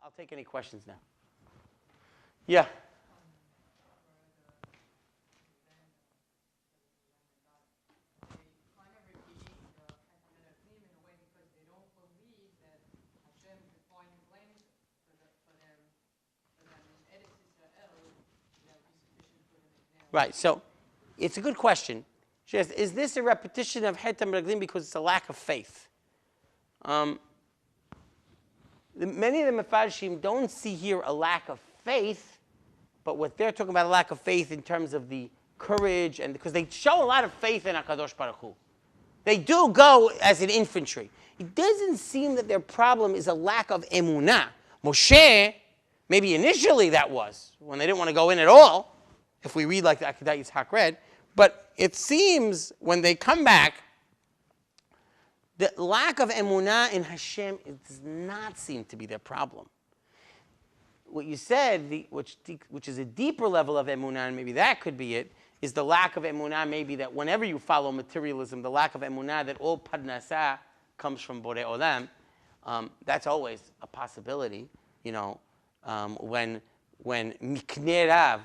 I'll take any questions now. Yeah. Right, so it's a good question. She asks, is this a repetition of Hetam Raglim because it's a lack of faith? Many of the Mefarshim don't see here a lack of faith, but what they're talking about a lack of faith in terms of the courage, and because they show a lot of faith in HaKadosh Baruch Hu. They do go as an infantry. It doesn't seem that their problem is a lack of emunah. Moshe, maybe initially that was, when they didn't want to go in at all, if we read like the Akedah Yitzhak read, but it seems when they come back, the lack of emunah in Hashem, it does not seem to be their problem. What you said, which is a deeper level of emunah, and maybe that could be it, is the lack of emunah, maybe that whenever you follow materialism, the lack of emunah that all parnasah comes from Borei Olam, that's always a possibility. When miknei rav,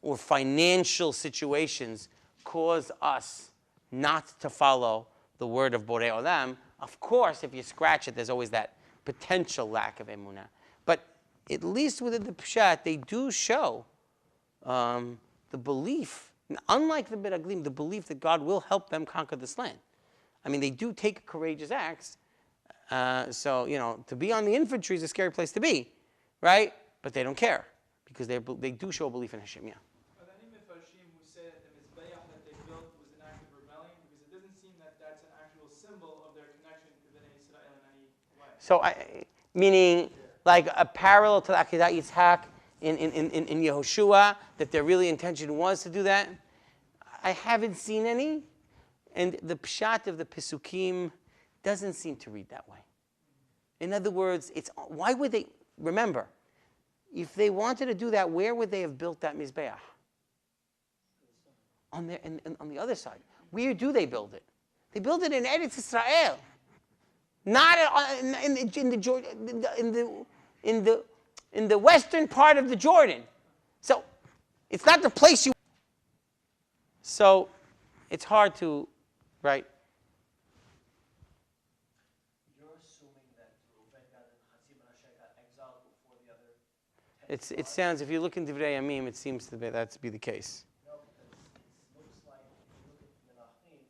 or financial situations cause us not to follow the word of Borei Olam, of course, if you scratch it, there's always that potential lack of emunah. But at least within the Pshat, they do show the belief, unlike the Meraglim, the belief that God will help them conquer this land. I mean, they do take courageous acts. So, to be on the infantry is a scary place to be, right? But they don't care because they do show a belief in Hashem, yeah. Are there any Mefarshim who say that the Mizbeach that they built was an act of rebellion? Because it doesn't seem that that's an actual symbol of their connection to Bnei Israel in any way. So, meaning like a parallel to the Akedah Yitzhak in Yehoshua, that their really intention was to do that? I haven't seen any. And the pshat of the Pesukim doesn't seem to read that way. In other words, why would they, remember, if they wanted to do that, where would they have built that Mizbeach? On the other side. Where do they build it? They build it in Eretz Israel. Not in the western part of the Jordan. So it's not the place you. So it's hard to, right? You're assuming that Reuben, Gad, and Manasseh got exiled before the other. It sounds, if you look in Divrei Yamim, it seems to be that to be the case. No, because it looks like if you look at Menachim,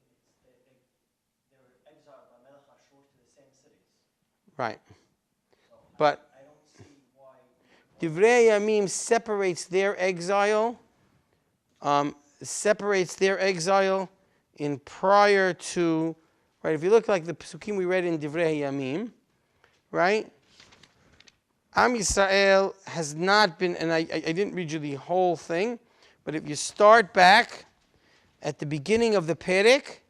they were exiled by Melech Ashur to the same cities. Right. So But I don't see why. Divrei Yamim separates their exile. In prior to, right? If you look like the Pesukim we read in Divrei Yamim, right? Am Yisrael has not been, and I didn't read you the whole thing, but if you start back at the beginning of the Perek,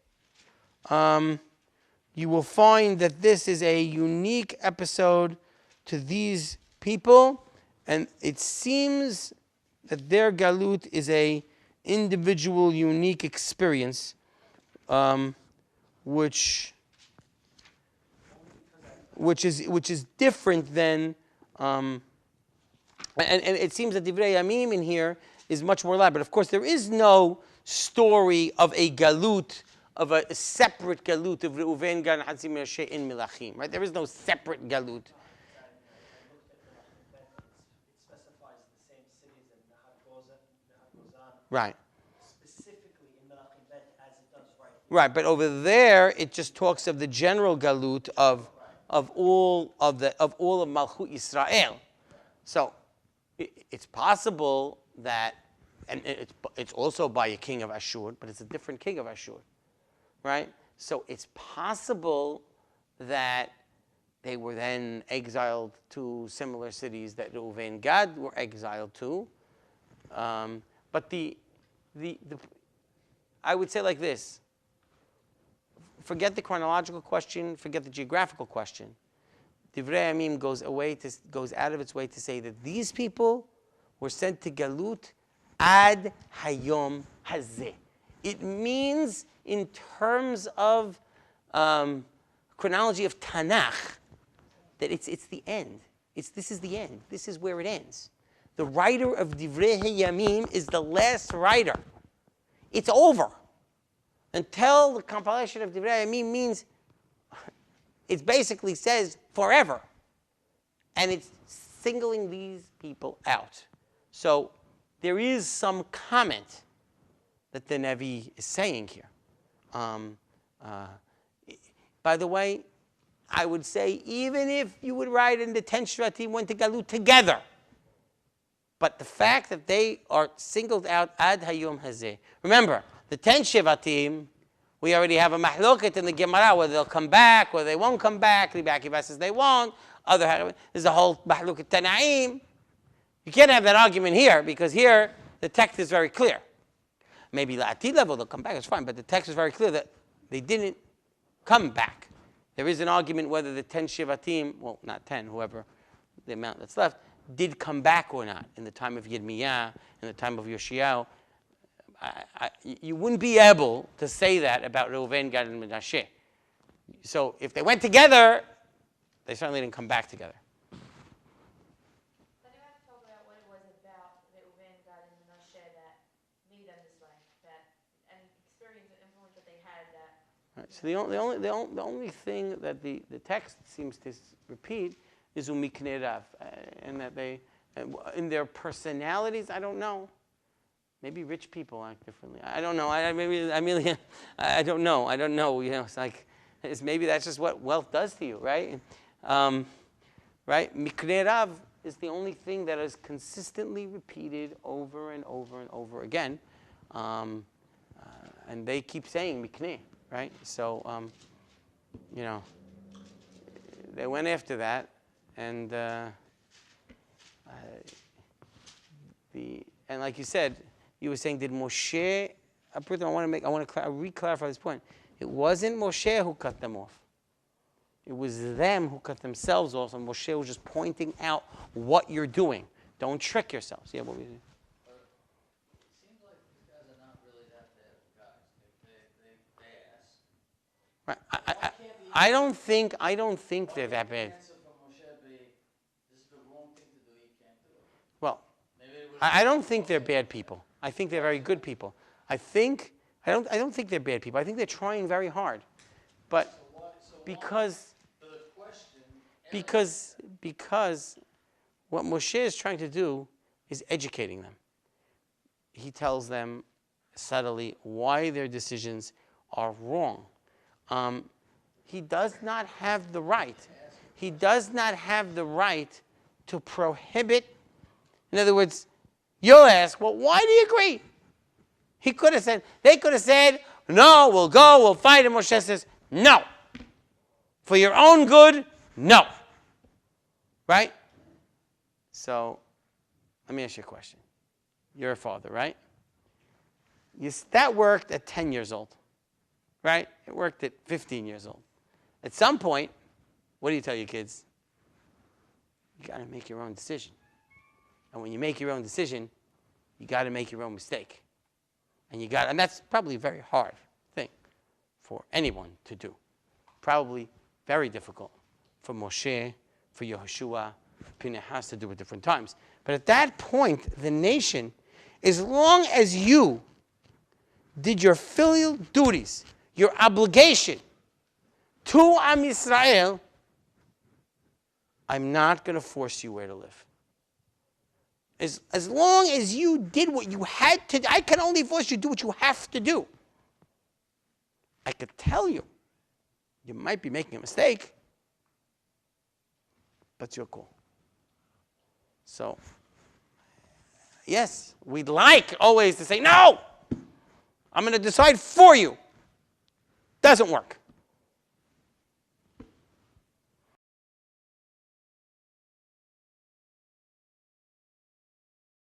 you will find that this is a unique episode to these people, and it seems that their galut is a individual, unique experience, which is different than, and it seems that Divrei Yamim in here is much more elaborate. Of course, there is no story of a galut, of a separate galut of Reuven, Gad, and Moshe in Melachim, right? There is no separate galut. Right. Specifically in Melachim Bet as it does right here. Right, but over there it just talks of the general galut of all of Malchut Yisrael. So it's possible that, and it's also by a king of Ashur, but it's a different king of Ashur, right? So it's possible that they were then exiled to similar cities that Reuven and Gad were exiled to. But I would say like this. Forget the chronological question, forget the geographical question. Divrei Yamim goes out of its way to say that these people were sent to Galut ad hayom hazeh. It means in terms of chronology of Tanakh that it's the end. This is the end. This is where it ends. The writer of Divrei Yamim is the last writer. It's over. Until the compilation of Divrei Yamim means, it basically says forever. And it's singling these people out. So there is some comment that the Nevi is saying here. By the way, I would say even if you would write in the 10 Shvatim went to Galut together, but the fact that they are singled out ad hayom hazeh. Remember, the 10 Shvatim, we already have a mahloket in the Gemara whether they'll come back, whether they won't come back. Rabbi Akiva says they won't. There's a whole mahloket Tanaim. You can't have that argument here because here the text is very clear. Maybe la'atid level they'll come back, it's fine, but the text is very clear that they didn't come back. There is an argument whether the 10 Shivatim, well, not 10, whoever, the amount that's left, did come back or not in the time of Yirmiyah, in the time of Yoshiyahu. You wouldn't be able to say that about Reuven, Gad, and Menashe. So if they went together, they certainly didn't come back together. But you have to talk about what it was about Reuven, Gad, and Menashe that made them this way, and experience and influence that they had that. Right, so the only thing that the text seems to repeat is umiknei rav, and that they, in their personalities, I don't know. Maybe rich people act differently. I don't know. I don't know. I don't know. You know, maybe that's just what wealth does to you, right? Right? Miknei rav is the only thing that is consistently repeated over and over and over again, and they keep saying miknei. Right? So, you know, they went after that, and like you said, you were saying, did Moshe? I want to re-clarify this point. It wasn't Moshe who cut them off. It was them who cut themselves off, and Moshe was just pointing out what you're doing. Don't trick yourselves. Yeah, what were you saying? I don't think they're that bad. Well, I don't think they're bad people. I think they're very good people. I don't think they're bad people. I think they're trying very hard, but because what Moshe is trying to do is educating them. He tells them subtly why their decisions are wrong. He does not have the right. He does not have the right to prohibit. In other words, you'll ask, well, why do you agree? They could have said, no, we'll go, we'll fight. And Moshe says, no. For your own good, no. Right? So, let me ask you a question. You're a father, right? That worked at 10 years old. Right? It worked at 15 years old. At some point, what do you tell your kids? You got to make your own decision. And when you make your own decision, you got to make your own mistake. And that's probably a very hard thing for anyone to do. Probably very difficult for Moshe, for Yehoshua, for Pinchas to do at different times. But at that point, the nation, as long as you did your filial duties, your obligation to Am Yisrael, I'm not going to force you where to live. As long as you did what you had to do, I can only force you to do what you have to do. I could tell you, you might be making a mistake, but it's your call. So, yes, we'd like always to say, no, I'm going to decide for you. Doesn't work.